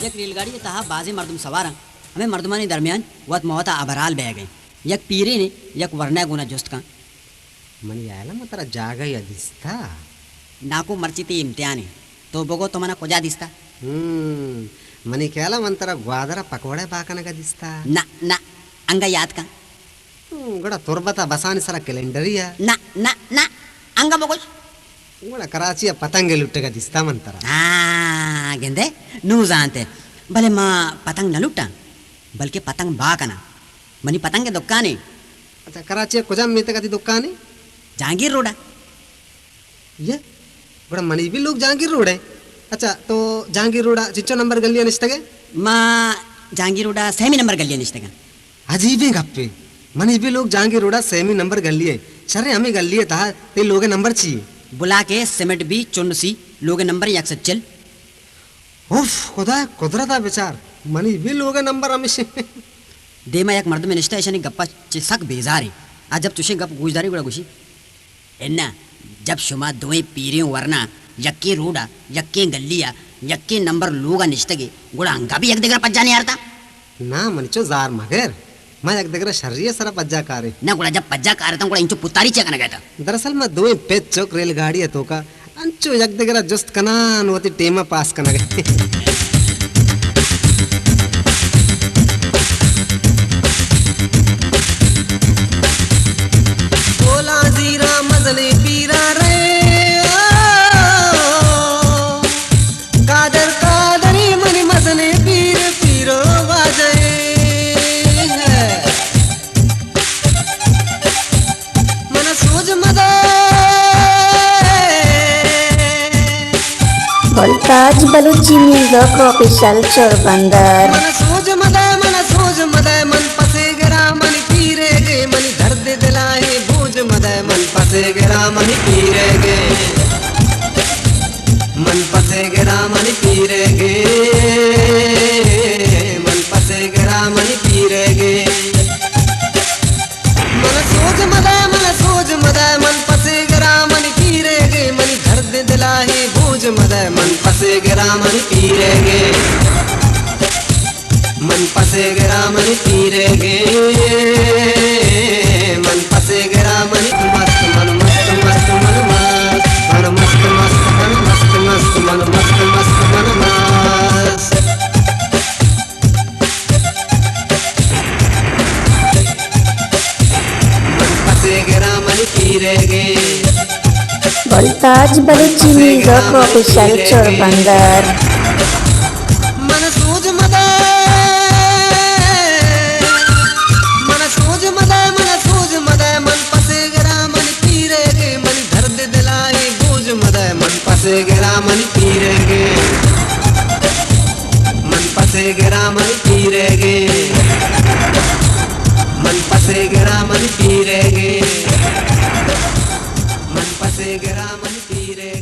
एक रेलगाड़ी तहा बाजे मर्दम सवार हमें मर्दमानी दरमियान वत मौता अबराल बह गए यक पीरे ने यक वरना गुना जुस्त का मन यायला मग तर जागा या दिसता नाको मर्ची ती इम्तिहान है तो बघो तो मना कोजा दिसता मनी केला मंतर ग्वादरा पकवडे बाकन का दिसता ना ना अंगा याद का गड़ा तुरबता बसानी सरा कैलेंडरिया ना ना ना अंगा बघो गड़ा कराची पतंगे लुट्टे का दिसता मंतर हाँ गेंदे नू जानते भले माँ पतंग न लुट्टा बल्कि पतंग बाकना मनी पतंग के दुकान है अच्छा कराची कुजा मीते का दी दुकान है जहांगीर रोड ये बड़ा मनी भी लोग जहांगीर रोड है अच्छा तो जहांगीर रोड चिच्चो नंबर गलियां निश्तगे माँ जहांगीर रोड सेमी नंबर गलियां निश्तगे अजीब है गप्पे मनी भी लोग जहांगीर रोड सेमी नंबर गलिये शरे हमें गलिये था ते लोगे नंबर चाहिए बुला के सिमट भी चुन सी लोगे नंबर एक से चल उफ खुदा कुदरता बेचार मनी भी लोगे नंबर हमेशा दे मैं एक मर्द में निष्ठा ऐसा नहीं गप्पा चिसक बेजार है आज जब तुझे गप गुजदारी गुड़ा गुशी इन्ना जब शुमा दोए पीरियों वरना यक्के रोड़ा यक्के गलिया यक्के नंबर लोगा निष्ठगे गुड़ा अंगा भी एक दिगरा पज्जा नहीं आरता ना मनिचो जार मगर मैं एक दिगरा शर्रिया सरा पज्जा कारे ना गुड़ा जब पज्जा कारता गुड़ा इंचो पुतारी चेकना गया था दरअसल मैं दोए पेच चौक रेलगाड़ी है तो का अंचो एक दिगरा जस्ट कनान होती टेमा पास कना गए बोला जीरा मजले पीरा रे कादर कादरी मनी मजले पीर पीरो बाजे मन सोच मदा वोल्टाज बलूची म्यूजिक ऑफिशियल चोरबंदर मन सोच मदा मन पसे गरा मन पीरे गे मन दर्द दिलाए बोझ मदा मन पसे गरा मन पीरे गे मन पसे गरा मन पीरे गे मन पसे गरा मन पीरे गे मन सोच मदा मन पसे गरा मन पीरे गे मन दर्द दिलाए बोझ मदा मन पसे गरा मन पीरे गे मन पसे गरा मन पीरे गे मन पसे गरा मन मस्त मन मस्त मस्त मन मस्त मन मस्त मस्त मन मस्त मस्त मन मस्त मन पसे गरा मन पीरे गे वोल्टाज बलूची म्यूजिक ऑफिशियल चोरबंदर मन सोच मदा मन पसे गरा मन पीरे गे मन दर्द दिलाए बोझ मदा मन पसे गरा मन पीरे गे मन पसे गरा मन पीरे गे मन पसे गरा मन पीरे गे मन पसे गरा मन पीरे